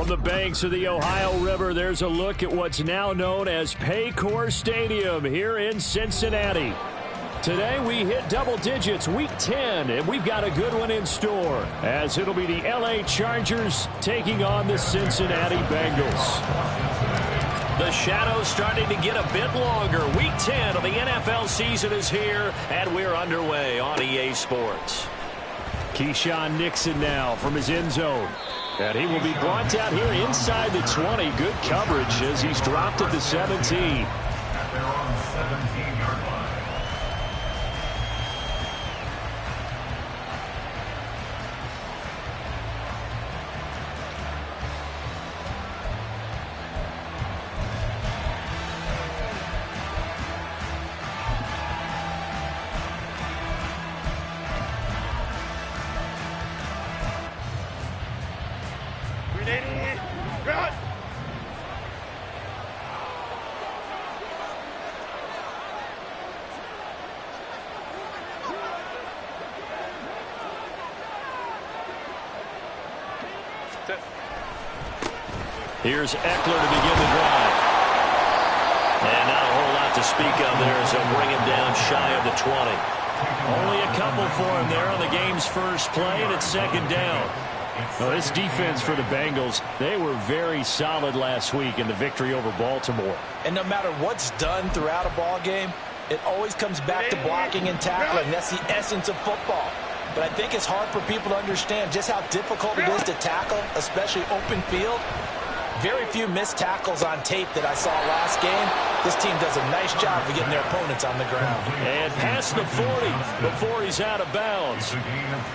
From the banks of the Ohio River, there's a look at what's now known as Paycor Stadium here in Cincinnati. Today we hit double digits, week 10, and we've got a good one in store, as it'll be the LA Chargers taking on the Cincinnati Bengals. The shadow's starting to get a bit longer. Week 10 of the NFL season is here, and we're underway on EA Sports. Keyshawn Nixon now from his end zone. And he will be brought down here inside the 20. Good coverage as he's dropped at the 17. At their own 17-yard line. Here's Eckler to begin the drive. And not a whole lot to speak of there as they'll bring him down shy of the 20. Only a couple for him there on the game's first play, and it's second down. Well, this defense for the Bengals, they were very solid last week in the victory over Baltimore. And no matter what's done throughout a ball game, it always comes back to blocking and tackling. That's the essence of football. But I think it's hard for people to understand just how difficult it is to tackle, especially open field. Very few missed tackles on tape that I saw last game. This team does a nice job of getting their opponents on the ground. And past the 40 before he's out of bounds.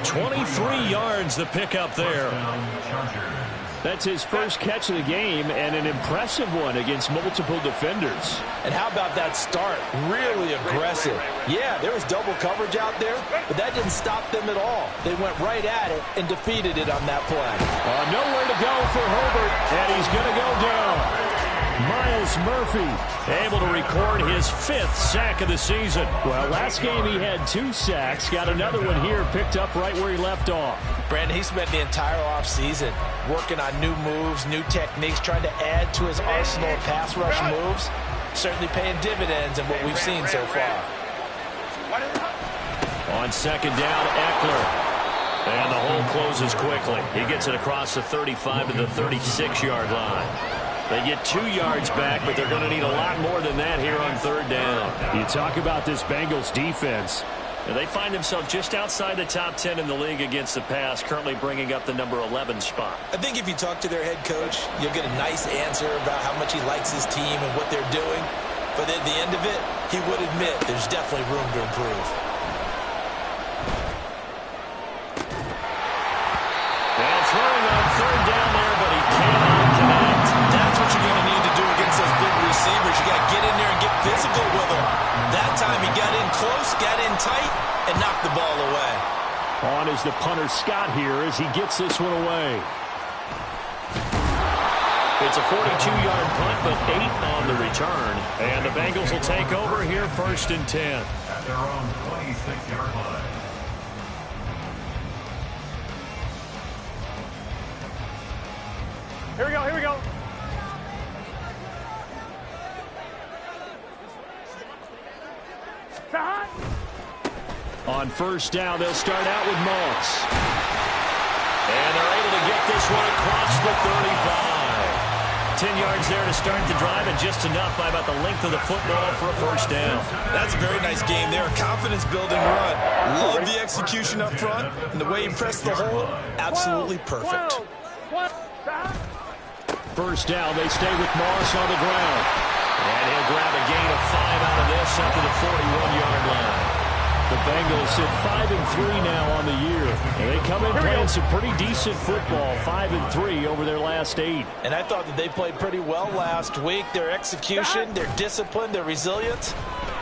23 yards the pickup there. That's his first catch of the game and an impressive one against multiple defenders. And how about that start? Really aggressive. Yeah, there was double coverage out there, but that didn't stop them at all. They went right at it and defeated it on that play. Nowhere to go for Herbert, and he's going to go down. Myles Murphy able to record his 5th sack of the season. Well, last game he had 2 sacks. Got another one here picked up right where he left off. Brandon, he spent the entire offseason working on new moves, new techniques, trying to add to his arsenal of pass rush moves. Certainly paying dividends in what we've seen so far. On second down, Eckler. And the hole closes quickly. He gets it across the 35 to the 36-yard line. They get 2 yards back, but they're going to need a lot more than that here on third down. You talk about this Bengals defense. And they find themselves just outside the top 10 in the league against the pass, currently bringing up the number 11 spot. I think if you talk to their head coach, you'll get a nice answer about how much he likes his team and what they're doing. But at the end of it, he would admit there's definitely room to improve. And throwing on third down there, but he cannot connect. That's what you're going to need to do against those big receivers. You got to get in there and get physical with them. That time he got in close, got in tight, and knocked the ball away. On is the punter Scott here as he gets this one away. It's a 42-yard punt, but 8 on the return. And the Bengals will take over here first and 10. At their own 26-yard line. Here we go, here we go. On first down, they'll start out with Moss. And they're able to get this one across the 35. 10 yards there to start the drive, and just enough by about the length of the football for a first down. That's a very nice game there. Confidence-building run. Love the execution up front, and the way he pressed the hole, absolutely perfect. First down, they stay with Moss on the ground. And he'll grab a gain of 5 out of this up to the 41-yard line. The Bengals sit 5-3 now on the year. And they come in playing some pretty decent football, 5-3 over their last 8. And I thought that they played pretty well last week. Their execution, their discipline, their resilience,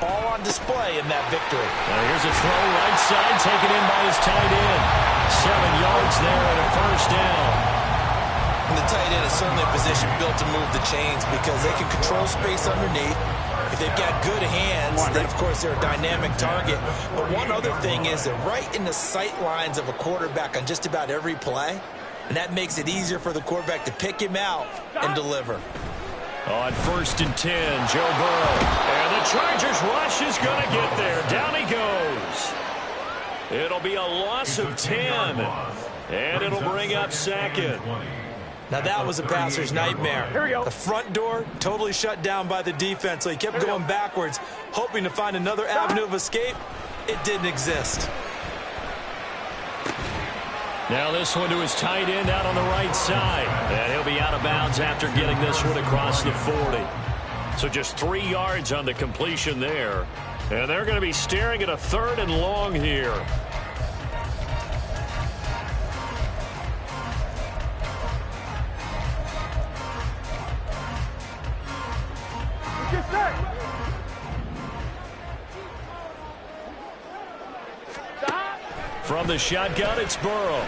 all on display in that victory. Now here's a throw right side, taken in by his tight end. 7 yards there and a first down. And the tight end is certainly a position built to move the chains because they can control space underneath. If they've got good hands, then of course they're a dynamic target. But one other thing is that right in the sight lines of a quarterback on just about every play, And that makes it easier for the quarterback to pick him out and deliver. On 1st and 10, Joe Burrow. And the Chargers rush is going to get there. Down he goes. It'll be a loss of 10. And it'll bring up 2nd. Now that was a passer's nightmare. Here we go. The front door totally shut down by the defense, so he kept going backwards, hoping to find another avenue of escape. It didn't exist. Now this one to his tight end out on the right side. And he'll be out of bounds after getting this one across the 40. So just 3 yards on the completion there. And they're going to be staring at a 3rd and long here. From the shotgun, it's Burrow.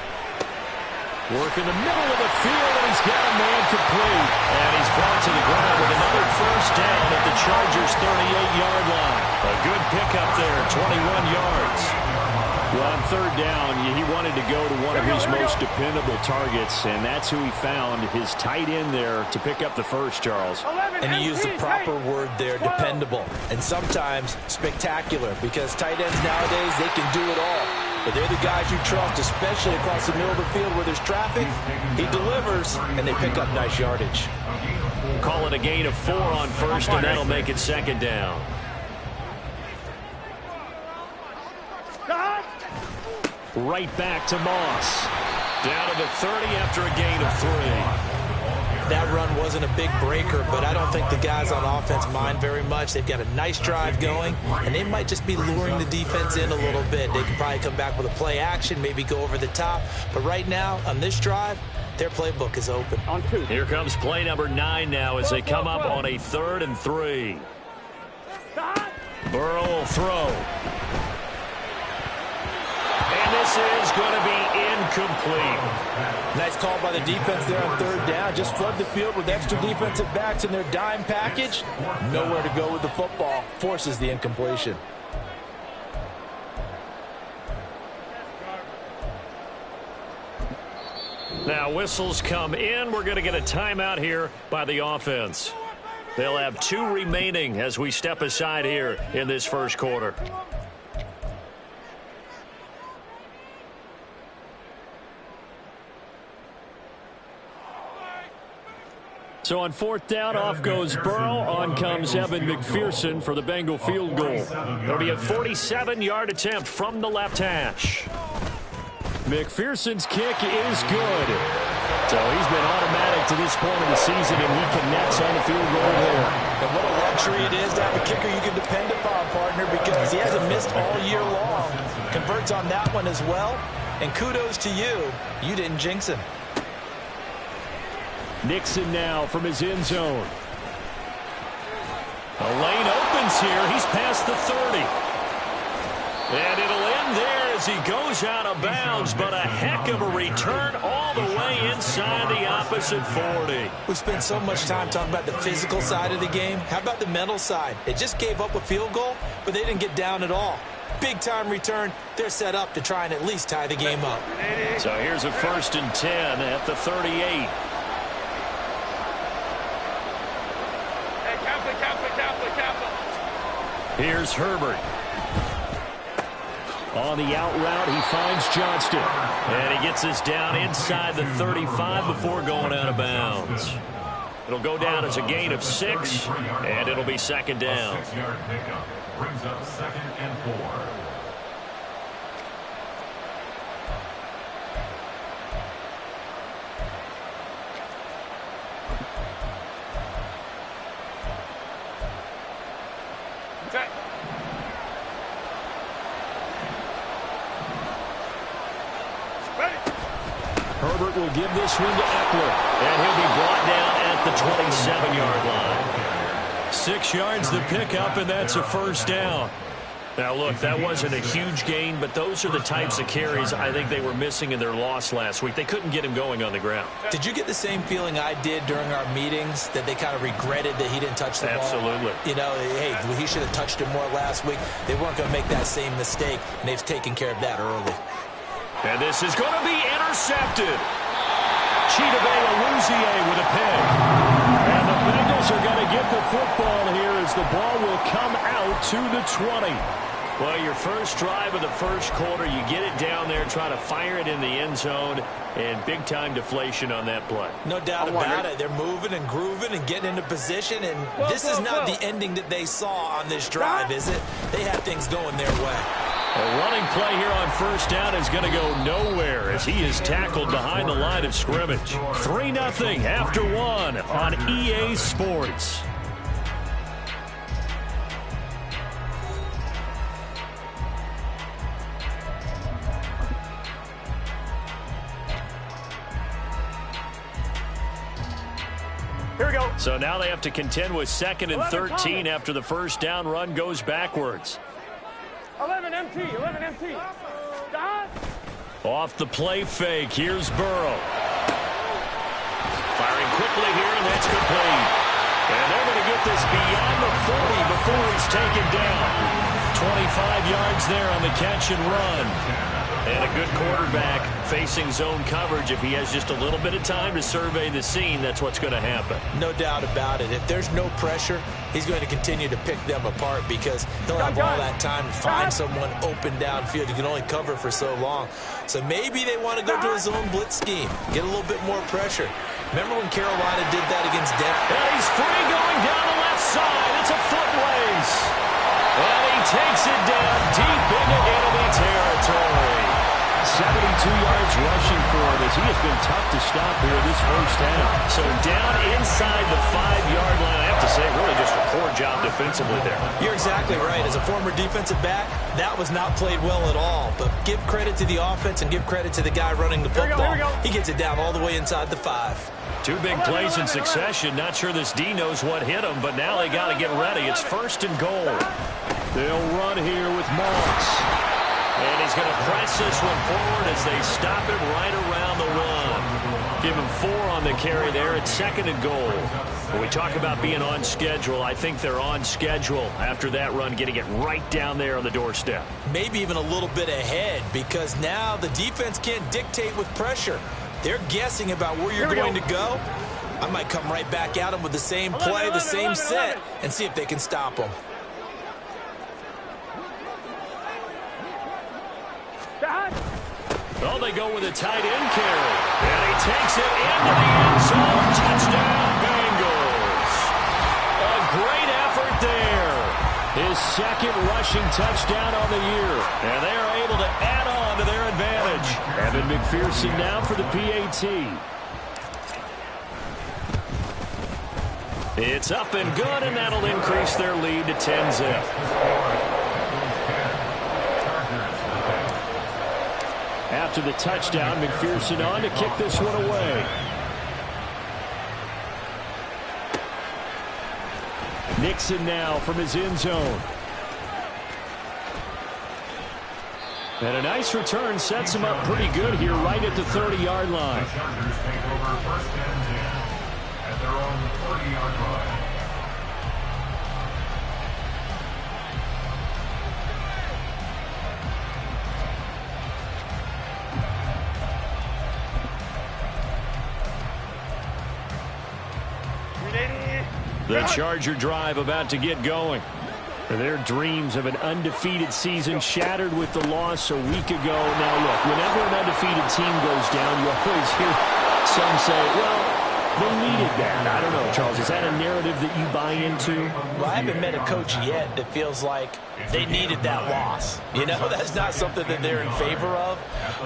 Work in the middle of the field, and he's got a man complete. And he's brought to the ground with another 1st down at the Chargers' 38-yard line. A good pickup there, 21 yards. Well, on 3rd down, he wanted to go to one of his most dependable targets, and that's who he found, his tight end there, to pick up the 1st, Charles. And he used the proper word there, dependable, and sometimes spectacular, because tight ends nowadays, they can do it all. But they're the guys you trust, especially across the middle of the field where there's traffic. He delivers, and they pick up nice yardage. Call it a gain of 4 on 1st, and that'll make it 2nd down. Right back to Moss. Down to the 30 after a gain of 3. That run wasn't a big breaker, but I don't think the guys on offense mind very much. They've got a nice drive going, and they might just be luring the defense in a little bit. They could probably come back with a play action, maybe go over the top. But right now, on this drive, their playbook is open. Here comes play number 9 now as they come up on a 3rd and 3. Burrow will throw. And this is going to be incomplete. Nice call by the defense there on 3rd down. Just flood the field with extra defensive backs in their dime package. Nowhere to go with the football. Forces the incompletion. Now whistles come in. We're going to get a timeout here by the offense. They'll have 2 remaining as we step aside here in this 1st quarter. So on 4th down, off goes Burrow. On comes Evan McPherson for the Bengal field goal. It'll be a 47-yard attempt from the left hash. McPherson's kick is good. So he's been automatic to this point of the season, and he connects on the field goal there. And what a luxury it is to have a kicker you can depend upon, partner, because he hasn't missed all year long. Converts on that one as well. And kudos to you. You didn't jinx him. Nixon now from his end zone. A lane opens here. He's past the 30. And it'll end there as he goes out of bounds, but a heck of a return all the way inside the opposite 40. We spent so much time talking about the physical side of the game. How about the mental side? They just gave up a field goal, but they didn't get down at all. Big-time return. They're set up to try and at least tie the game up. So here's a 1st and 10 at the 38. Here's Herbert. On the out route, he finds Johnston. And he gets us down inside the 35 before going out of bounds. It'll go down as a gain of 6, and it'll be 2nd down. A 6-yard pickup brings up 2nd and 4. Herbert will give this one to Eckler, and he'll be brought down at the 27-yard line. 6 yards the pickup, and that's a 1st down. Now, look, that wasn't a huge gain, but those are the types of carries I think they were missing in their loss last week. They couldn't get him going on the ground. Did you get the same feeling I did during our meetings, that they kind of regretted that he didn't touch the ball? Absolutely. You know, hey, he should have touched it more last week. They weren't going to make that same mistake, and they've taken care of that early. And this is going to be intercepted. Chidobe with a pick. And the Bengals are going to get the football here as the ball will come out to the 20. Well, your first drive of the first quarter, you get it down there, try to fire it in the end zone, and big-time deflation on that play. No doubt about it. They're moving and grooving and getting into position, and this is not the ending that they saw on this drive, is it? They had things going their way. A running play here on first down is going to go nowhere as he is tackled behind the line of scrimmage. 3-0 after one on EA Sports. Here we go. So now they have to contend with 2nd and 13 after the first down run goes backwards. 11 MT. Off the play fake, here's Burrow. Firing quickly here, and that's complete. And they're going to get this beyond the 40 before he's taken down. 25 yards there on the catch and run. And a good quarterback facing zone coverage. If he has just a little bit of time to survey the scene, that's what's going to happen. No doubt about it. If there's no pressure, he's going to continue to pick them apart because he'll have all that time to find someone open downfield. You can only cover for so long. So maybe they want to go to a zone blitz scheme, get a little bit more pressure. Remember when Carolina did that against Denver? And he's free going down the left side. It's a foot race. And he takes it down deep into enemy territory. 72 yards rushing for him as he has been tough to stop here this first half. So down inside the 5-yard line. I have to say, really just a poor job defensively there. You're exactly right. As a former defensive back, that was not played well at all. But give credit to the offense and give credit to the guy running the football. He gets it down all the way inside the 5. Two big plays in succession. Not sure this D knows what hit him, but now they got to get ready. It's 1st and goal. They'll run here with Moss. And he's going to press this one forward as they stop him right around the run. Give him 4 on the carry there at 2nd and goal. When we talk about being on schedule, I think they're on schedule after that run, getting it right down there on the doorstep. Maybe even a little bit ahead because now the defense can't dictate with pressure. They're guessing about where you're going to go. I might come right back at them with the same play, the same set, and see if they can stop them. Oh, they go with a tight end carry. And he takes it into the end zone. Touchdown, Bengals. A great effort there. His 2nd rushing touchdown on the year. And they are able to add on to their advantage. Evan McPherson now for the PAT. It's up and good, and that'll increase their lead to 10-zip. After the touchdown, McPherson on to kick this one away. Nixon now from his end zone. And a nice return sets him up pretty good here right at the 30-yard line. The Chargers take over 1st and 10 at their own 30-yard line. The Charger drive about to get going. Their dreams of an undefeated season shattered with the loss a week ago. Now, look, whenever an undefeated team goes down, you always hear some say, well, they needed that. I don't know, Charles. Is that a narrative that you buy into? Well, I haven't met a coach yet that feels like they needed that loss. You know, that's not something that they're in favor of.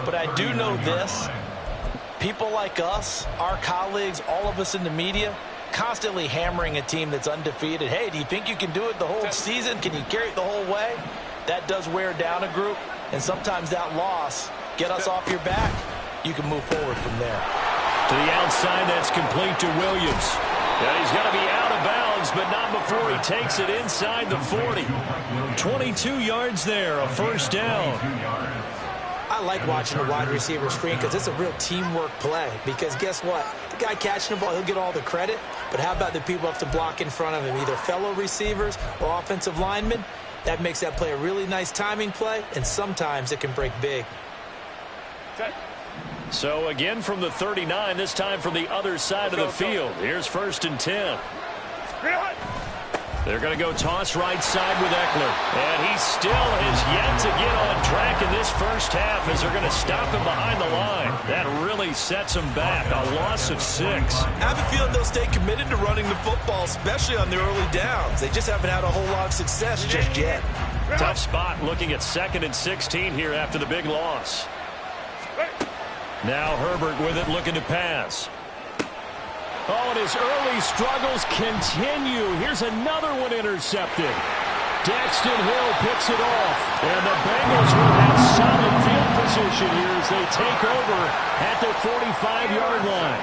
But I do know this. People like us, our colleagues, all of us in the media, constantly hammering a team that's undefeated. Hey, do you think you can do it the whole season? Can you carry it the whole way? That does wear down a group, and sometimes that loss, get us off your back, you can move forward from there. To the outside, that's complete to Williams. And he's going to be out of bounds, but not before he takes it inside the 40. 22 yards there, a 1st down. I like watching the wide receiver screen because it's a real teamwork play. Because guess what? The guy catching the ball, he'll get all the credit. But how about the people up to block in front of him, either fellow receivers or offensive linemen? That makes that play a really nice timing play, and sometimes it can break big. Set. So again from the 39, this time from the other side of the field. Here's 1st and 10. They're going to go toss right side with Eckler. And he still has yet to get on track in this first half as they're going to stop him behind the line. That really sets him back. A loss of 6. I have a feeling they'll stay committed to running the football, especially on the early downs. They just haven't had a whole lot of success just yet. Tough spot looking at 2nd and 16 here after the big loss. Now Herbert with it, looking to pass. Oh, and his early struggles continue. Here's another one intercepted. Daxton Hill picks it off. And the Bengals will have solid field position here as they take over at their 45-yard line.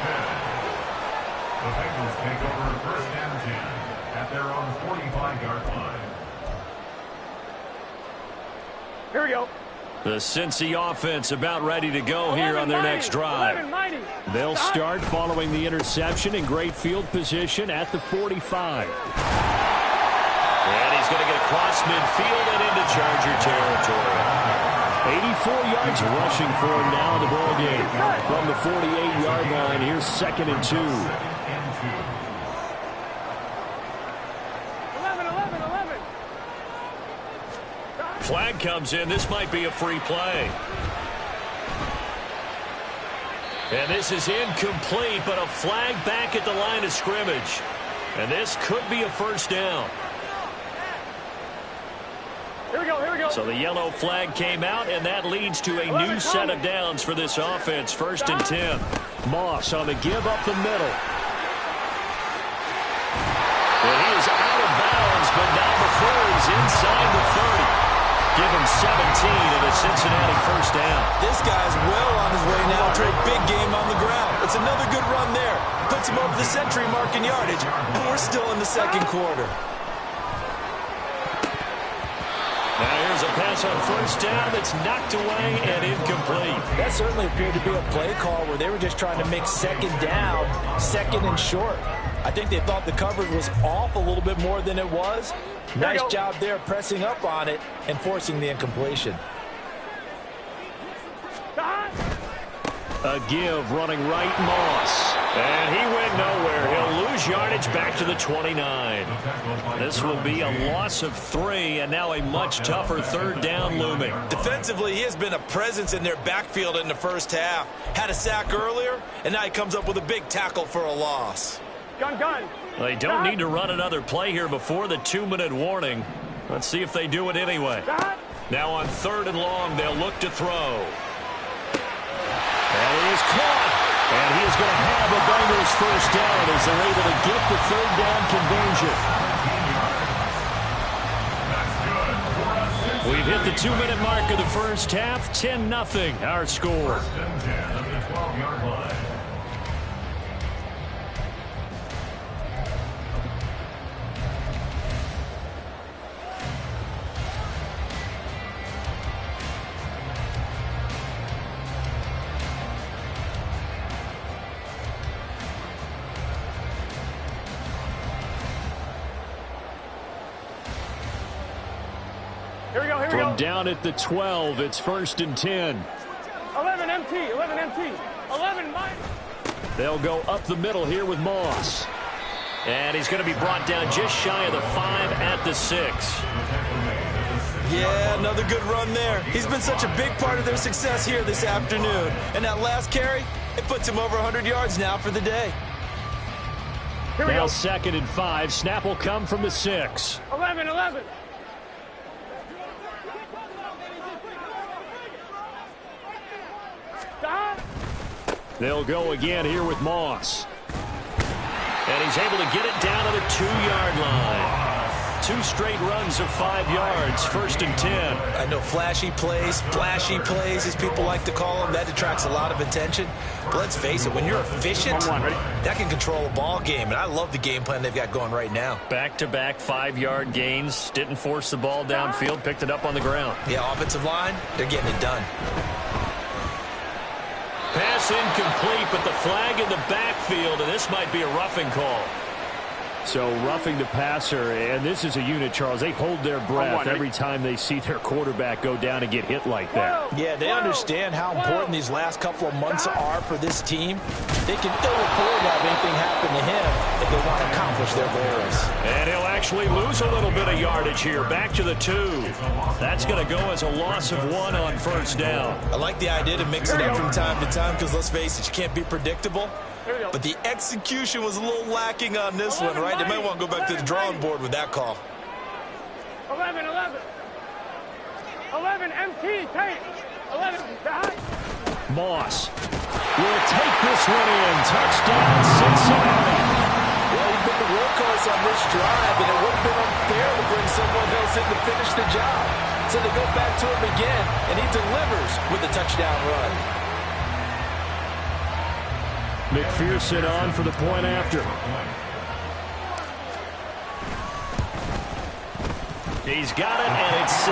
The Bengals take over 1st and 10 at their own 45-yard line. Here we go. The Cincy offense about ready to go here on their next drive. They'll start following the interception in great field position at the 45. And he's going to get across midfield and into Charger territory. 84 yards rushing for him now in the ball game. From the 48-yard line, here's 2nd and 2. 11. Flag comes in. This might be a free play. And this is incomplete, but a flag back at the line of scrimmage. And this could be a 1st down. Here we go. So the yellow flag came out, and that leads to a new set of downs for this offense. 1st and 10. Moss on the give up the middle. And he is out of bounds, but now before he's inside the 30. Give him 17 and a Cincinnati 1st down. This guy's well on his way now to a big game on the ground. It's another good run there. Puts him over the century mark in yardage, and we're still in the 2nd quarter. Now here's a pass on 1st down that's knocked away and incomplete. That certainly appeared to be a play call where they were just trying to make 2nd down, 2nd and short. I think they thought the coverage was off a little bit more than it was. Nice job there pressing up on it and forcing the incompletion. A give running right, Moss. And he went nowhere. He'll lose yardage back to the 29. This will be a loss of 3 and now a much tougher 3rd down looming. Defensively, he has been a presence in their backfield in the first half. Had a sack earlier, and now he comes up with a big tackle for a loss. Gun. They don't need to run another play here before the 2-minute warning. Let's see if they do it anyway. Now on 3rd and long, they'll look to throw. And he is caught. And he is going to have a Bengals 1st down as they're able to get the 3rd down conversion. We've hit the 2-minute mark of the first half. 10-0 our score. 1st and 10 at the 12-yard line. From down at the 12, it's 1st and 10. 11 empty. 11 mine. They'll go up the middle here with Moss. And he's going to be brought down just shy of the 5 at the 6. Yeah, another good run there. He's been such a big part of their success here this afternoon. And that last carry, it puts him over 100 yards now for the day. Now 2nd and 5. Snap will come from the 6. 11. They'll go again here with Moss. And he's able to get it down to the 2-yard line. 2 straight runs of 5 yards, 1st and 10. I know flashy plays, flashy plays, as people like to call them, that attracts a lot of attention. But let's face it, when you're efficient, that can control a ball game. And I love the game plan they've got going right now. Back-to-back 5-yard gains. Didn't force the ball downfield, picked it up on the ground. Yeah, offensive line, they're getting it done. Pass incomplete, but the flag in the backfield, and this might be a roughing call. So roughing the passer, and this is a unit, Charles. They hold their breath every time they see their quarterback go down and get hit like that. Yeah, they understand how important these last couple of months are for this team. They can ill afford to have anything happen to him if they want to accomplish their goals. And he'll actually lose a little bit of yardage here. Back to the 2. That's going to go as a loss of 1 on first down. I like the idea to mix it up from time to time because, let's face it, you can't be predictable. But the execution was a little lacking on this one, right? They might want to go back to the drawing board with that call. 11, 11. 11, MT, take. 11, behind. Moss will take this one in. Touchdown, Cincinnati. Well, he's been the workhorse on this drive, and it would have been unfair to bring someone else in to finish the job. So they go back to him again, and he delivers with a touchdown run. McPherson on for the point after. He's got it, and it's 17-0.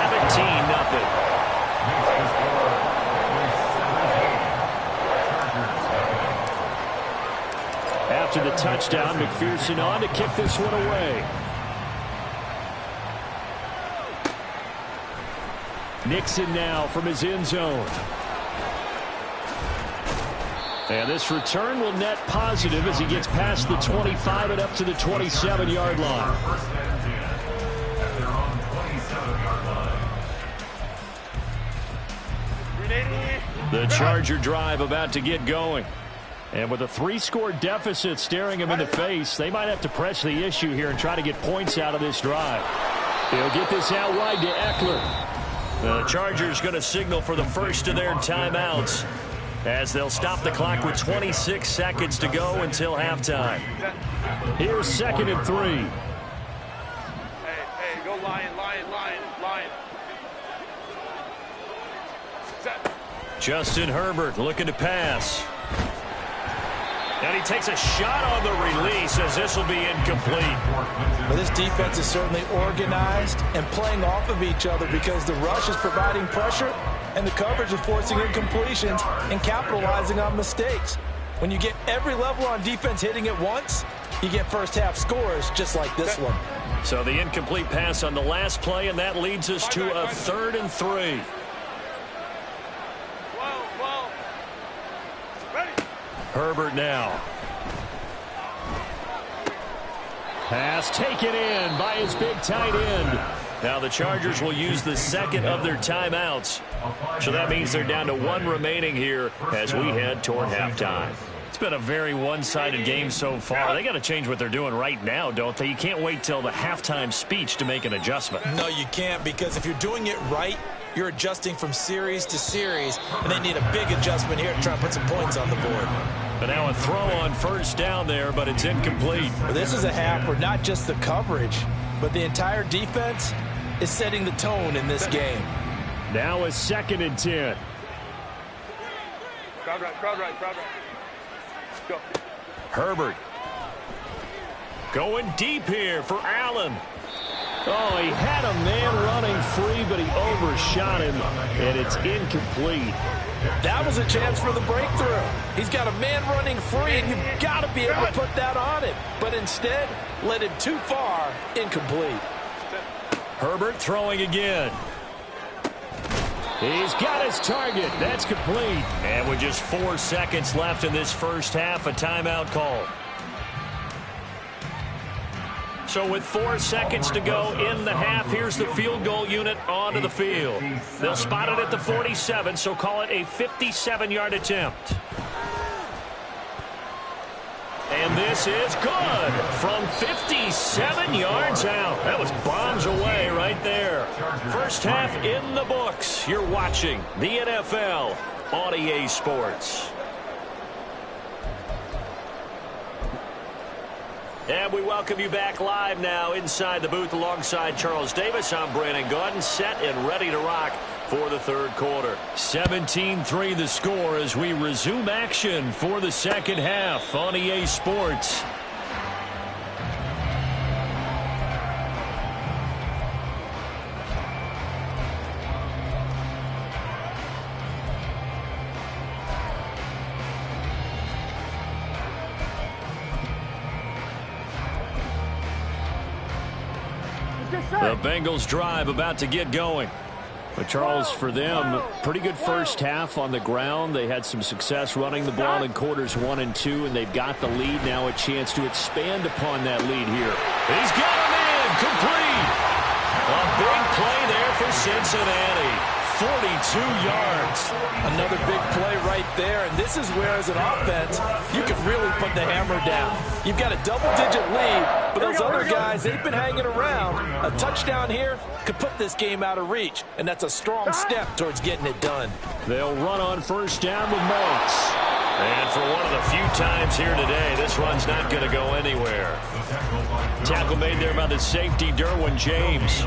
After the touchdown, McPherson on to kick this one away. Nixon now from his end zone. And this return will net positive as he gets past the 25 and up to the 27-yard line. The Charger drive about to get going. And with a 3-score deficit staring him in the face, they might have to press the issue here and try to get points out of this drive. He'll get this out wide to Eckler. The Chargers going to signal for the first of their timeouts, as they'll stop the clock with 26 seconds to go until halftime. Here's 2nd and 3. Hey, go Lion, Lion, Lion, Lion. Set. Justin Herbert looking to pass. And he takes a shot on the release as this will be incomplete. Well, this defense is certainly organized and playing off of each other because the rush is providing pressure and the coverage is forcing incompletions and capitalizing on mistakes. When you get every level on defense hitting at once, you get first-half scores just like this one. So the incomplete pass on the last play, and that leads us to a 3rd and 3. Herbert now. Pass taken in by his big tight end. Now the Chargers will use the 2nd of their timeouts. So that means they're down to 1 remaining here as we head toward halftime. It's been a very one-sided game so far. They got to change what they're doing right now, don't they? You can't wait till the halftime speech to make an adjustment. No, you can't, because if you're doing it right, you're adjusting from series to series, and they need a big adjustment here to try and put some points on the board. But now a throw on first down there, but it's incomplete. Well, this is a half where not just the coverage, but the entire defense is setting the tone in this game. Now a 2nd and 10. Crowd right, crowd right, crowd right. Go. Herbert going deep here for Allen. Oh, he had a man running free, but he overshot him, and it's incomplete. That was a chance for the breakthrough. He's got a man running free, and you've got to be able to put that on him. But instead, led him too far, incomplete. Herbert throwing again. He's got his target. That's complete. And with just 4 seconds left in this first half, a timeout call. So with 4 seconds to go in the half, here's the field goal unit onto the field. They'll spot it at the 47, so call it a 57-yard attempt. And this is good from 57 yards out. That was bombs away right there. First half in the books. You're watching the NFL on EA Sports. And we welcome you back live now inside the booth alongside Charles Davis. I'm Brandon Gaudin, set and ready to rock for the third quarter. 17-3 the score as we resume action for the second half on EA Sports. The Bengals drive about to get going. But Charles, for them, pretty good first half on the ground. They had some success running the ball in quarters 1 and 2, and they've got the lead. Now a chance to expand upon that lead here. He's got him in, complete. A big play there for Cincinnati. 42 yards. Another big play right there, and this is where, as an offense, you can really put the hammer down. You've got a double-digit lead, but those other guys, they've been hanging around. A touchdown here could put this game out of reach, and that's a strong step towards getting it done. They'll run on first down with Moss. And for one of the few times here today, this run's not going to go anywhere. Tackle made there by the safety, Derwin James.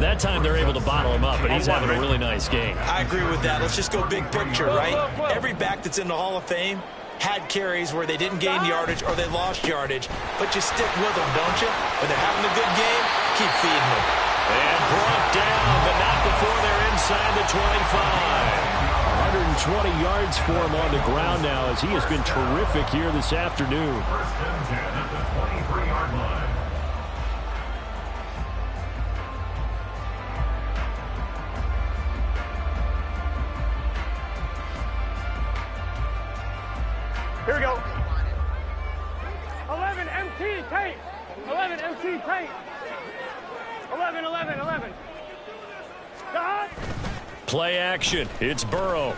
That time they're able to bottle him up, but he's having a really nice game. I agree with that. Let's just go big picture, right? Every back that's in the Hall of Fame had carries where they didn't gain yardage or they lost yardage, but you stick with them, don't you? When they're having a good game, keep feeding them. And brought down, but not before they're inside the 25. 120 yards for him on the ground now, as he has been terrific here this afternoon. First and 10 at the 23-yard line. Here we go. 11 MT tape. 11 MT tape. 11, 11, 11. God. Play action. It's Burrow.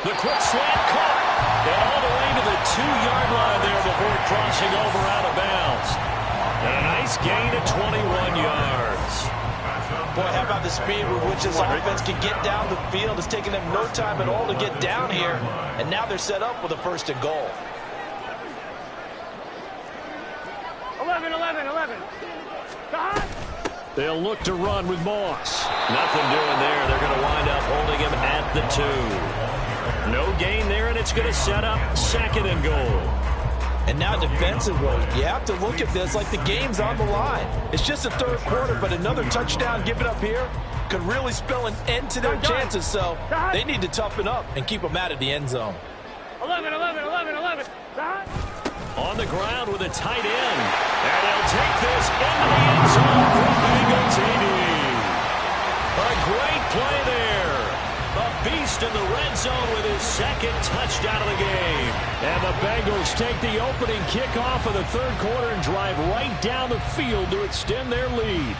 The quick slant caught. And all the way to the 2-yard line there before crossing over out of bounds. And a nice gain of 21 yards. Boy, how about the speed with which this offense can get down the field? It's taken them no time at all to get down here, and now they're set up with a first and goal. 11, 11, 11. God. They'll look to run with Moss. Nothing doing there. They're going to wind up holding him at the 2. No gain there, and it's going to set up second and goal. And now defensively, you have to look at this like the game's on the line. It's just the third quarter, but another touchdown given up here could really spell an end to their chances, so they need to toughen up and keep them out of the end zone. 11, 11, 11, 11. God. On the ground with a tight end. And they'll take this into the end zone for Bengal TD. A great play there. A beast in the red zone with his second touchdown of the game. And the Bengals take the opening kickoff of the third quarter and drive right down the field to extend their lead.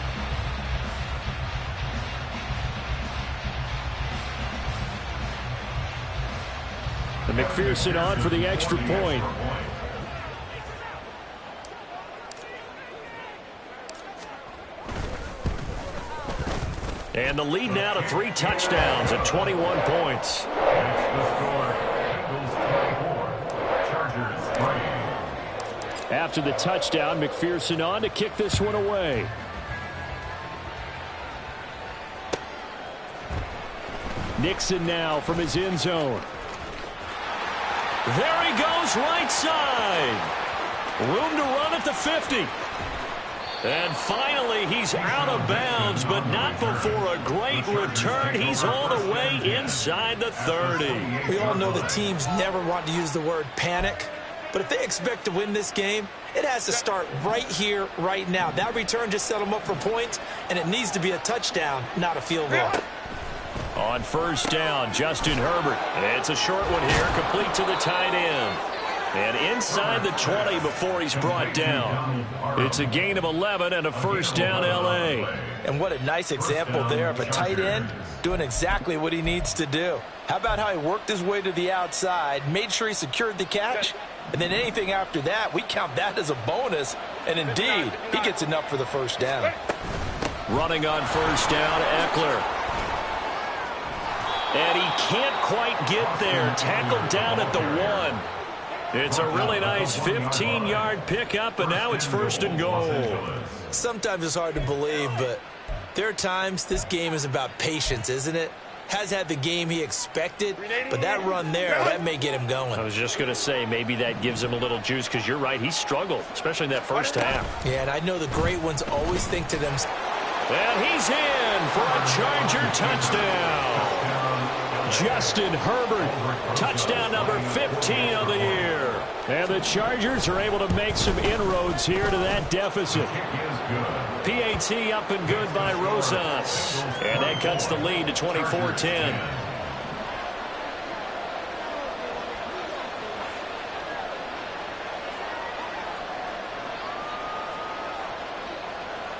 And McPherson on for the extra point. And the lead now to 3 touchdowns at 21 points. That's the score. Bengals 24, Chargers 3. After the touchdown, McPherson on to kick this one away. Nixon now from his end zone. There he goes, right side. Room to run at the 50. And finally, he's out of bounds, but not before a great return. He's all the way inside the 30. We all know the teams never want to use the word panic, but if they expect to win this game, it has to start right here, right now. That return just set them up for points, and it needs to be a touchdown, not a field goal. On first down, Justin Herbert. It's a short one here, complete to the tight end. And inside the 20 before he's brought down. It's a gain of 11 and a first down, L.A. And what a nice example there of a tight end doing exactly what he needs to do. How about how he worked his way to the outside, made sure he secured the catch, and then anything after that, we count that as a bonus. And indeed, he gets enough for the first down. Running on first down, Eckler. And he can't quite get there. Tackled down at the 1. It's a really nice 15-yard pickup, and now it's first and goal. Sometimes it's hard to believe, but there are times this game is about patience, isn't it? Has had the game he expected, but that run there, that may get him going. I was just going to say, maybe that gives him a little juice, because you're right, he struggled, especially in that first half. Yeah, and I know the great ones always think to themselves. And he's in for a Charger touchdown. Justin Herbert, touchdown number 15 of the year. And the Chargers are able to make some inroads here to that deficit. PAT up and good by Rosas. And that cuts the lead to 24-10.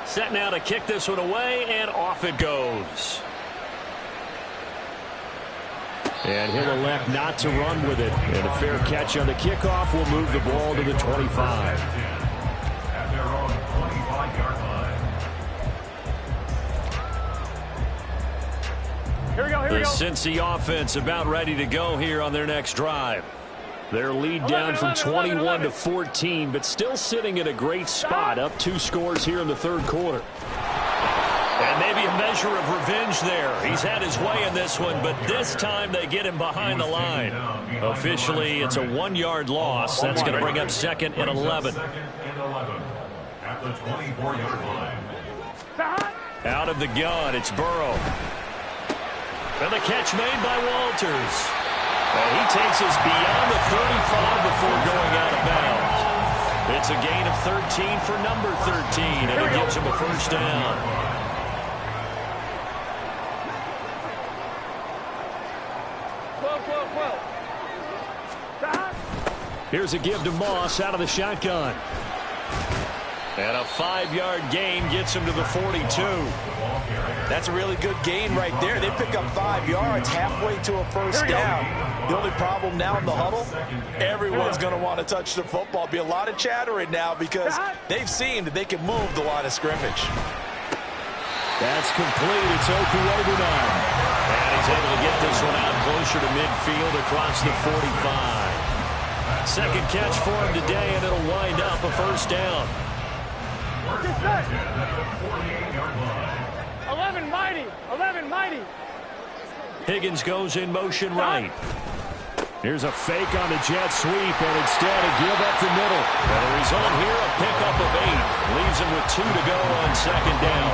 Set now to kick this one away, and off it goes. And he'll elect not to run with it. And a fair catch on the kickoff will move the ball to the 25. At their own 25-yard line. Here we go, here we The go. Cincy offense about ready to go here on their next drive. Their lead down from 21 to 14, but still sitting in a great spot, up 2 scores here in the third quarter. And maybe a measure of revenge there. He's had his way in this one, but this time they get him behind the line. Officially, it's a 1-yard loss. That's going to bring up 2nd and 11. At the 24-yard line. Out of the gun, it's Burrow. And the catch made by Walters. And he takes us beyond the 35 before going out of bounds. It's a gain of 13 for number 13, and it gives him a first down. Here's a give to Moss out of the shotgun. And a 5-yard gain gets him to the 42. That's a really good gain right there. They pick up 5 yards halfway to a first down. The only problem now in the huddle, everyone's going to want to touch the football. Be a lot of chattering now because they've seen that they can move the line of scrimmage. That's complete. It's Okuebu now. And he's able to get this one out closer to midfield across the 45. Second catch for him today, and it'll wind up a first down. 11 mighty. 11 mighty. Higgins goes in motion right. Here's a fake on the jet sweep, and instead a give up the middle. And the result here, a pickup of 8. Leaves him with 2 to go on second down.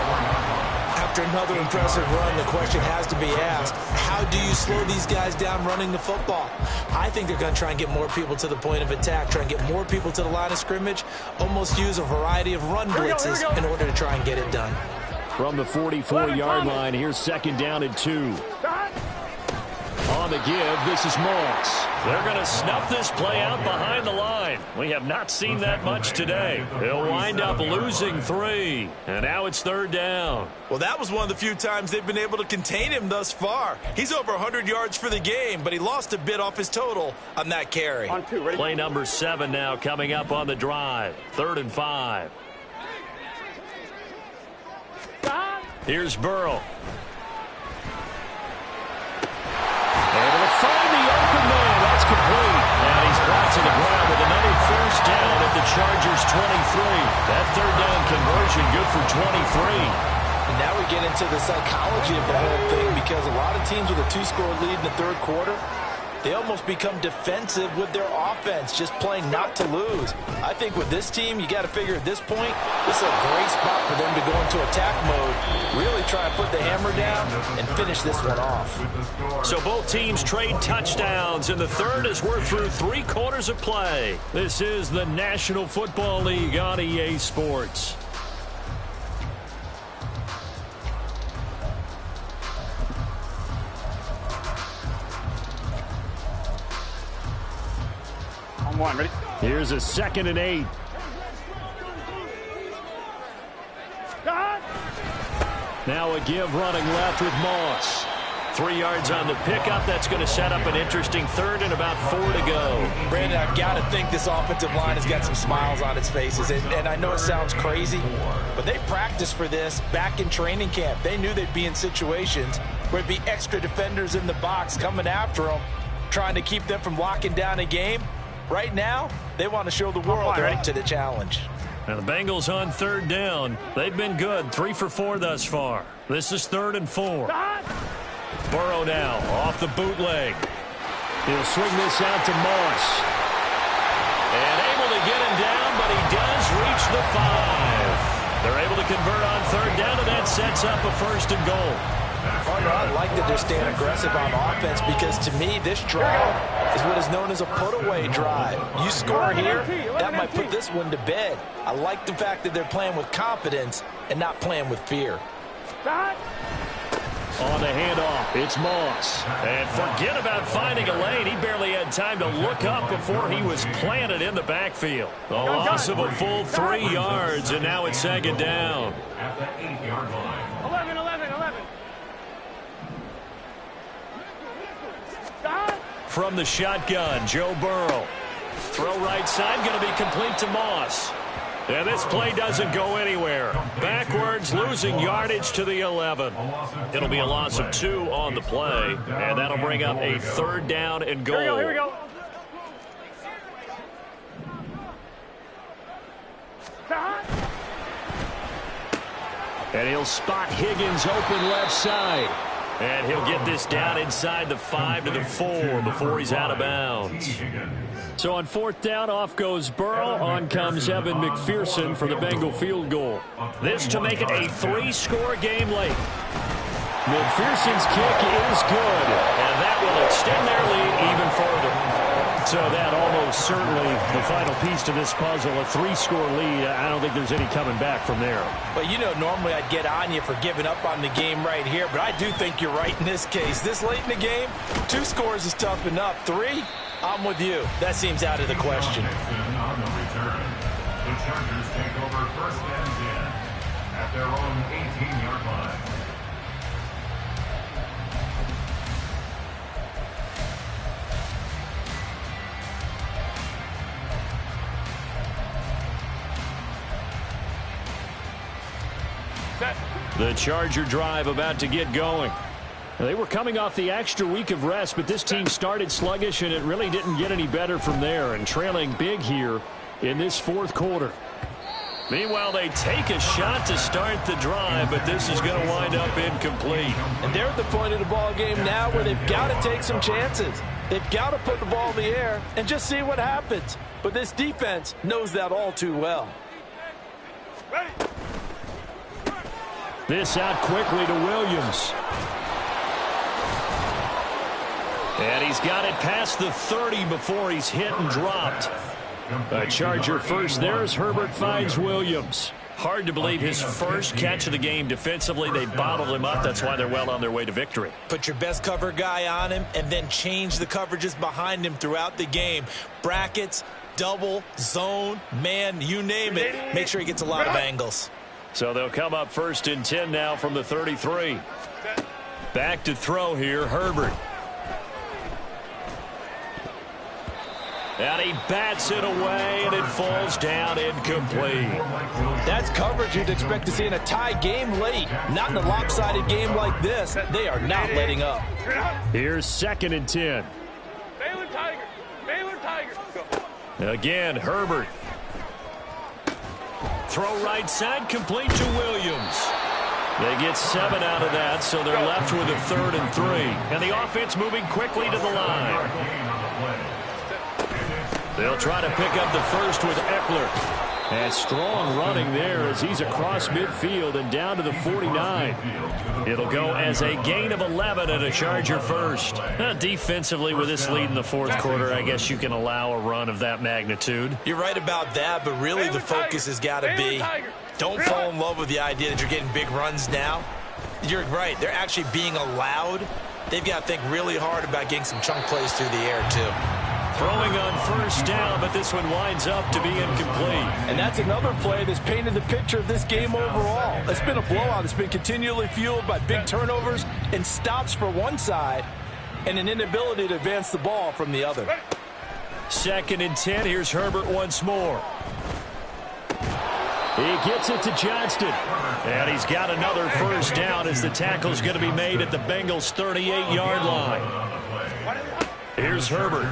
After another impressive run, the question has to be asked, how do you slow these guys down running the football? I think they're going to try and get more people to the point of attack, try and get more people to the line of scrimmage, almost use a variety of run blitzes in order to try and get it done. From the 44-yard line, here's second down and 2. On the give, this is Moss. They're going to snuff this play out behind the line. We have not seen that much today. They'll wind up losing 3. And now it's third down. Well, that was one of the few times they've been able to contain him thus far. He's over 100 yards for the game, but he lost a bit off his total on that carry. On 2, ready? Play number 7 now coming up on the drive. 3rd and 5. Here's Burrow. Able to find the open man. That's complete. And he's brought to the ground with another first down at the Chargers' 23. That third down conversion good for 23. And now we get into the psychology of the whole thing because a lot of teams with a 2-score lead in the third quarter, they almost become defensive with their offense, just playing not to lose. I think with this team, you got to figure at this point, this is a great spot for them to go into attack mode, really try and put the hammer down and finish this one off. So both teams trade touchdowns, and the third as we're through 3 quarters of play. This is the National Football League on EA Sports. On 1, ready? Here's a 2nd and 8. Now a give running left with Moss. 3 yards on the pickup. That's going to set up an interesting third and about 4 to go. Brandon, I've got to think this offensive line has got some smiles on its faces. And I know it sounds crazy, but they practiced for this back in training camp. They knew they'd be in situations where there'd be extra defenders in the box coming after them, trying to keep them from locking down a game. Right now, they want to show the world they're up to the challenge. And the Bengals on third down. They've been good, 3 for 4 thus far. This is 3rd and 4. Burrow now off the bootleg. He'll swing this out to Moss. And able to get him down, but he does reach the 5. They're able to convert on third down, and that sets up a 1st and goal. Partner, I like that they're staying aggressive on offense because to me, this drive is what is known as a put-away drive. You score here, that might put this one to bed. I like the fact that they're playing with confidence and not playing with fear. On the handoff, it's Moss. And forget about finding a lane. He barely had time to look up before he was planted in the backfield. A loss of a full 3 yards, and now it's second down. At the 8-yard line. 11, 11, 11. From the shotgun, Joe Burrow. Throw right side, going to be complete to Moss. And this play doesn't go anywhere. Backwards, losing yardage to the 11. It'll be a loss of 2 on the play, and that'll bring up a 3rd down and goal. Here we go. And he'll spot Higgins open left side. And he'll get this down inside the 5 to the 4 before he's out of bounds. So on 4th down, off goes Burrow. On comes Evan McPherson for the Bengal field goal. This to make it a 3-score game late. McPherson's kick is good, and that will extend their lead even further. So that almost certainly the final piece to this puzzle, a 3-score lead. I don't think there's any coming back from there. But, you know, normally I'd get on you for giving up on the game right here, but I do think you're right in this case. This late in the game, 2 scores is tough enough. 3, I'm with you. That seems out of the question. On the return, the Chargers take over 1st and 10 at their own 18-yard line. The Charger drive about to get going. They were coming off the extra week of rest, but this team started sluggish, and it really didn't get any better from there, and trailing big here in this 4th quarter. Meanwhile, they take a shot to start the drive, but this is going to wind up incomplete. And they're at the point of the ball game now where they've got to take some chances. They've got to put the ball in the air and just see what happens. But this defense knows that all too well. This out quickly to Williams. And he's got it past the 30 before he's hit and dropped. A Charger first. There's Herbert finds Williams. Hard to believe his first catch of the game defensively. They bottled him up. That's why they're well on their way to victory. Put your best cover guy on him and then change the coverages behind him throughout the game. Brackets, double, zone, man, you name it. Make sure he gets a lot of angles. So they'll come up 1st and 10 now from the 33. Back to throw here, Herbert. And he bats it away, and it falls down incomplete. That's coverage you'd expect to see in a tie game late. Not in a lopsided game like this. They are not letting up. Here's 2nd and 10. Baylor Tigers. Baylor Tigers. Go. Again, Herbert. Throw right side, complete to Williams. They get 7 out of that, so they're left with a 3rd and 3. And the offense moving quickly to the line. They'll try to pick up the first with Eckler. And strong running there as he's across midfield and down to the 49. It'll go as a gain of 11 and a Charger first. Defensively, with this lead in the 4th quarter, I guess you can allow a run of that magnitude. You're right about that, but really the focus has got to be don't fall in love with the idea that you're getting big runs now. You're right. They're actually being allowed. They've got to think really hard about getting some chunk plays through the air, too. Throwing on 1st down, but this one winds up to be incomplete. And that's another play that's painted the picture of this game overall. It's been a blowout. It's been continually fueled by big turnovers and stops for one side and an inability to advance the ball from the other. 2nd and 10. Here's Herbert once more. He gets it to Johnston. And he's got another 1st down as the tackle's going to be made at the Bengals' 38-yard line. Here's Herbert.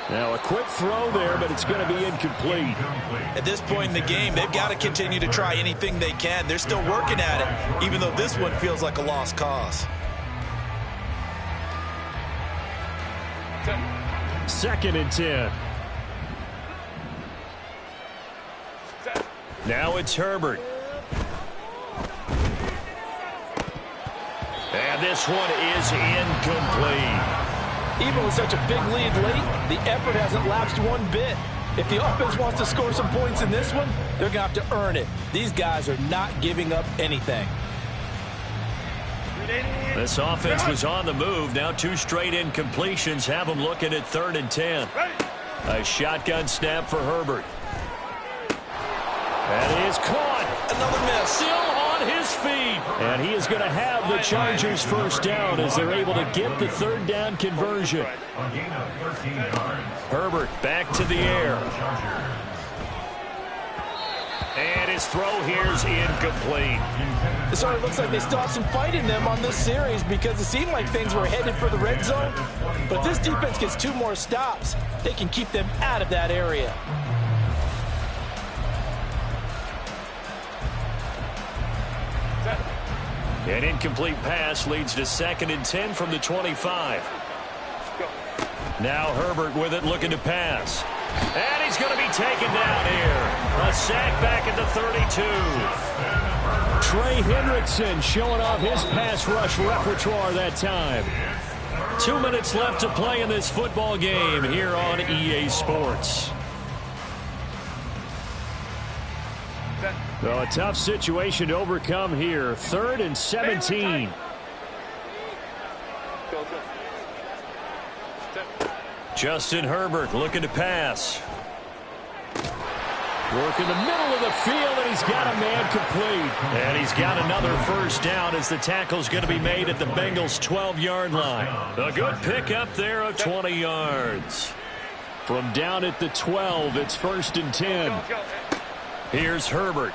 Now a quick throw there, but it's going to be incomplete. At this point in the game, they've got to continue to try anything they can. They're still working at it, even though this one feels like a lost cause. 2nd and 10. Now it's Herbert. And this one is incomplete. Even with such a big lead late, the effort hasn't lapsed one bit. If the offense wants to score some points in this one, they're going to have to earn it. These guys are not giving up anything. This offense was on the move. Now 2 straight incompletions have them looking at 3rd and 10. A shotgun snap for Herbert. That is caught. Another miss. Still on his feet. And he is going to have the Chargers first down as they're able to get the 3rd down conversion. Herbert back to the air. And his throw here is incomplete. It sort of looks like they still have some fight in them on this series because it seemed like things were headed for the red zone. But this defense gets 2 more stops. They can keep them out of that area. An incomplete pass leads to 2nd and 10 from the 25. Now Herbert with it, looking to pass. And he's going to be taken down here. A sack back at the 32. Trey Hendrickson showing off his pass rush repertoire that time. 2 minutes left to play in this football game here on EA Sports. So a tough situation to overcome here. 3rd and 17. Justin Herbert looking to pass. Work in the middle of the field, and he's got a man complete. And he's got another first down as the tackle's going to be made at the Bengals' 12-yard line. A good pickup there of 20 yards. From down at the 12, it's 1st and 10. Here's Herbert.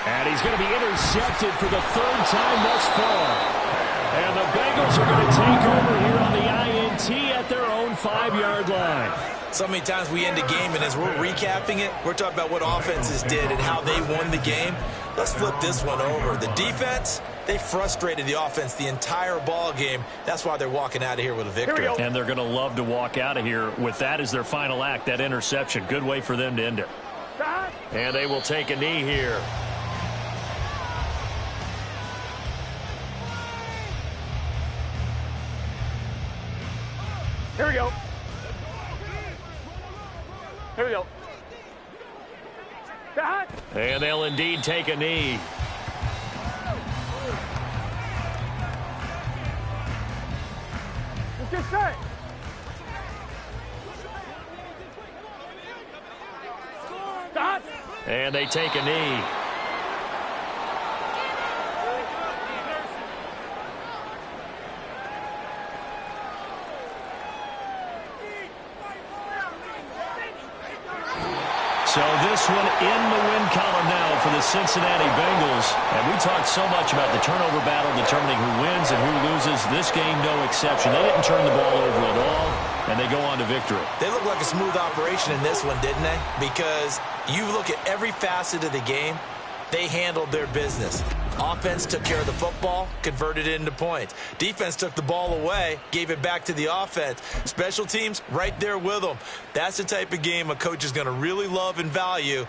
And he's going to be intercepted for the 3rd time thus far. And the Bengals are going to take over here on the INT at their own 5-yard line. So many times we end a game, and as we're recapping it, we're talking about what offenses did and how they won the game. Let's flip this one over. The defense, they frustrated the offense the entire ball game. That's why they're walking out of here with a victory. And they're going to love to walk out of here with that as their final act, that interception. Good way for them to end it. And they will take a knee here. Here we go. Here we go. And they'll indeed take a knee. Let's get set. And they take a knee. So this one in the win column now for the Cincinnati Bengals. And we talked so much about the turnover battle determining who wins and who loses. This game, no exception. They didn't turn the ball over at all, and they go on to victory. They look like a smooth operation in this one, didn't they? Because you look at every facet of the game, they handled their business. Offense took care of the football, converted it into points. Defense took the ball away, gave it back to the offense. Special teams, right there with them. That's the type of game a coach is going to really love and value.